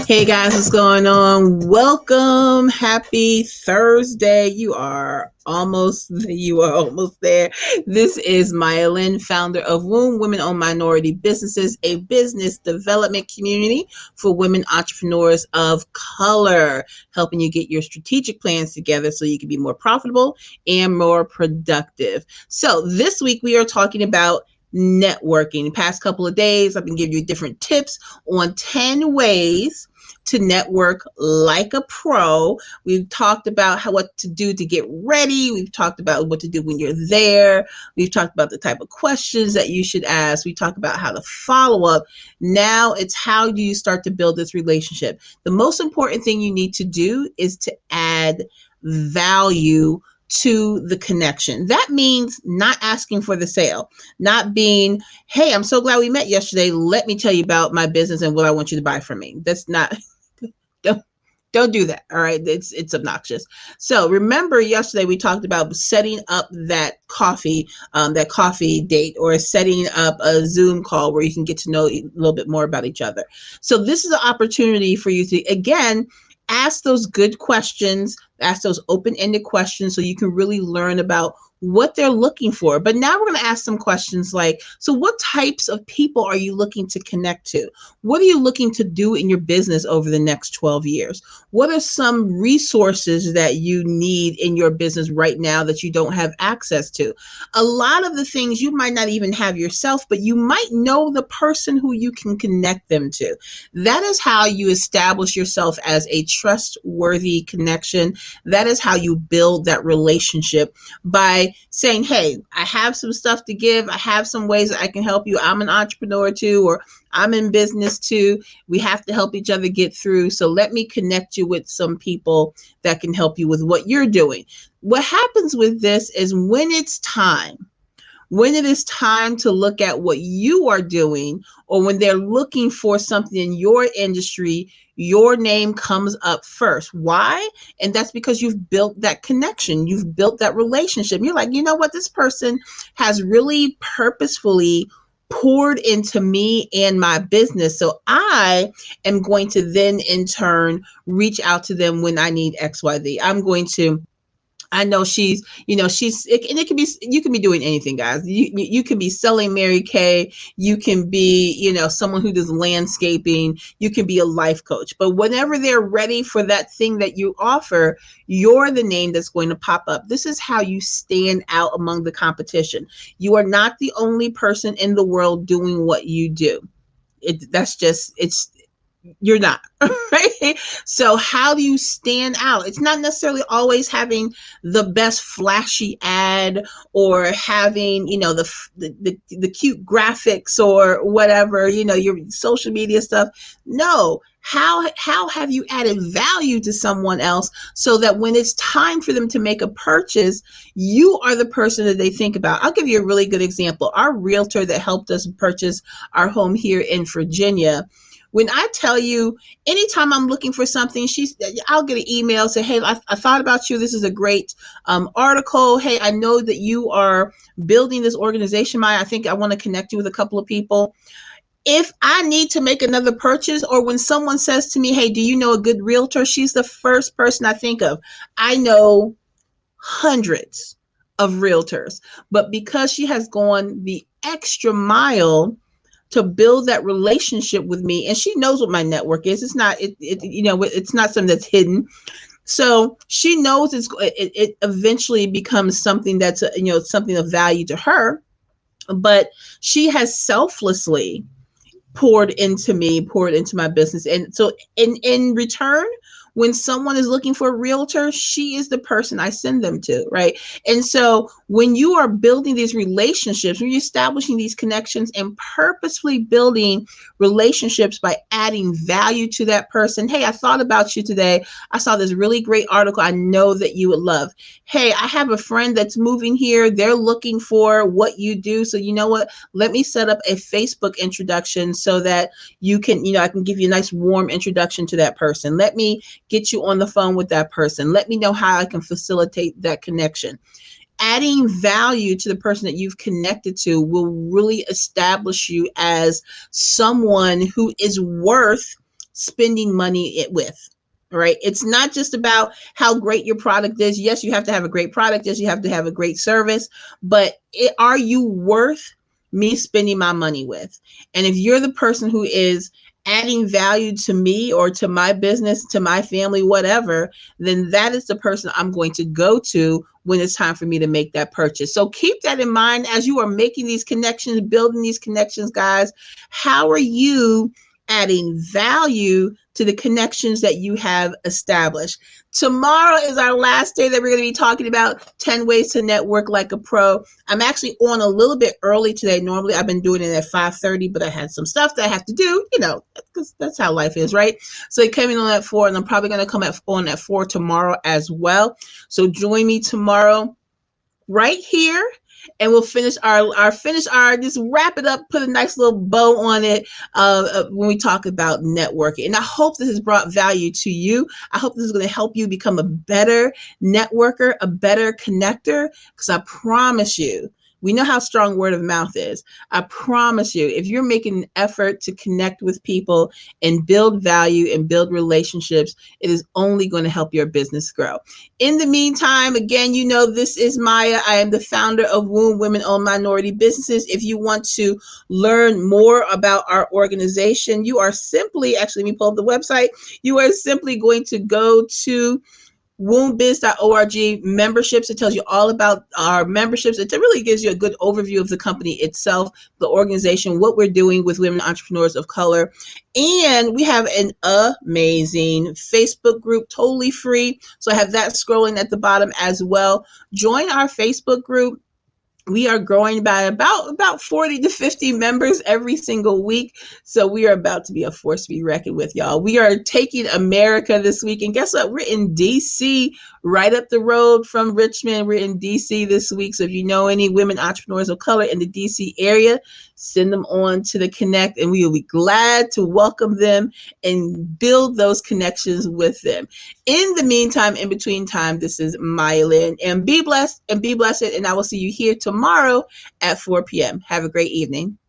Hey guys, what's going on? Welcome. Happy Thursday. You are almost there. This is Myelin, founder of Womb Women Own Minority Businesses, a business development community for women entrepreneurs of color, helping you get your strategic plans together so you can be more profitable and more productive. So this week we are talking about networking. The past couple of days, I've been giving you different tips on 10 ways to network like a pro. We've talked about what to do to get ready. We've talked about what to do when you're there. We've talked about the type of questions that you should ask. We talked about how to follow up. Now it's how do you start to build this relationship? The most important thing you need to do is to add value to the connection. That means not asking for the sale, not being, hey, I'm so glad we met yesterday. Let me tell you about my business and what I want you to buy from me. That's not, don't do that. All right. It's obnoxious. So remember yesterday we talked about setting up that coffee date, or setting up a Zoom call where you can get to know a little bit more about each other. So this is an opportunity for you to, again, ask those good questions, ask those open-ended questions so you can really learn about what they're looking for. But now we're going to ask some questions like, so what types of people are you looking to connect to? What are you looking to do in your business over the next 12 years? What are some resources that you need in your business right now that you don't have access to? A lot of the things you might not even have yourself, but you might know the person who you can connect them to. That is how you establish yourself as a trustworthy connection. That is how you build that relationship, by saying, hey, I have some stuff to give. I have some ways that I can help you. I'm an entrepreneur too, or I'm in business too. We have to help each other get through. So let me connect you with some people that can help you with what you're doing. What happens with this is when it is time to look at what you are doing, or when they're looking for something in your industry, your name comes up first. Why? And that's because you've built that connection. You've built that relationship. You're like, you know what? This person has really purposefully poured into me and my business. So I am going to then in turn reach out to them when I need XYZ. I know and it can be, you can be doing anything, guys. You can be selling Mary Kay. You can be, someone who does landscaping. You can be a life coach. But whenever they're ready for that thing that you offer, you're the name that's going to pop up. This is how you stand out among the competition. You are not the only person in the world doing what you do. You're not, right? So how do you stand out? It's not necessarily always having the best flashy ad, or having, the cute graphics or whatever, your social media stuff. No. How have you added value to someone else so that when it's time for them to make a purchase, you are the person that they think about? I'll give you a really good example. Our realtor that helped us purchase our home here in Virginia, when I tell you, anytime I'm looking for something, I'll get an email, say, hey, I thought about you. This is a great article. Hey, I know that you are building this organization, Maya. I think I want to connect you with a couple of people. If I need to make another purchase, or when someone says to me, hey, do you know a good realtor? She's the first person I think of. I know hundreds of realtors, but because she has gone the extra mile to build that relationship with me, and she knows what my network is. It's not something that's hidden. So she knows it eventually becomes something that's something of value to her, but she has selflessly poured into me, poured into my business. And so in return, when someone is looking for a realtor, she is the person I send them to, right? And so when you are building these relationships, when you're establishing these connections and purposefully building relationships by adding value to that person. Hey, I thought about you today. I saw this really great article I know that you would love. Hey, I have a friend that's moving here. They're looking for what you do. So you know what? Let me set up a Facebook introduction so that you can, I can give you a nice warm introduction to that person. Let me get you on the phone with that person. Let me know how I can facilitate that connection. Adding value to the person that you've connected to will really establish you as someone who is worth spending money with. All right. It's not just about how great your product is. Yes, you have to have a great product. Yes, you have to have a great service. But are you worth me spending my money with? And if you're the person who is adding value to me or to my business, to my family, whatever, then that is the person I'm going to go to when it's time for me to make that purchase. So keep that in mind as you are making these connections, building these connections, guys. How are you adding value to the connections that you have established? Tomorrow is our last day that we're going to be talking about 10 ways to network like a pro. I'm actually on a little bit early today. Normally I've been doing it at 5:30, but I had some stuff that I have to do, because that's how life is, right? So it came in on at 4, and I'm probably going to come on at 4 tomorrow as well. So join me tomorrow right here, and we'll just wrap it up, put a nice little bow on it when we talk about networking. And I hope this has brought value to you. I hope this is going to help you become a better networker, a better connector, because I promise you, we know how strong word of mouth is. I promise you, if you're making an effort to connect with people and build value and build relationships, it is only going to help your business grow. In the meantime, again, this is Maya. I am the founder of Womb Women-Owned Minority Businesses. If you want to learn more about our organization, you are simply, actually, let me pull up the website. You are simply going to go to wombbiz.org memberships. It tells you all about our memberships. It really gives you a good overview of the company itself, the organization, what we're doing with women entrepreneurs of color. And we have an amazing Facebook group, totally free. So I have that scrolling at the bottom as well. Join our Facebook group. We are growing by about 40 to 50 members every single week. So we are about to be a force to be reckoned with, y'all. We are taking America this week. And guess what? We're in DC, right up the road from Richmond. We're in DC this week. So if you know any women entrepreneurs of color in the DC area, send them on to the Connect, and we will be glad to welcome them and build those connections with them. In the meantime, in between time, this is Maya Lynn, and be blessed and be blessed. And I will see you here tomorrow at 4 p.m. Have a great evening.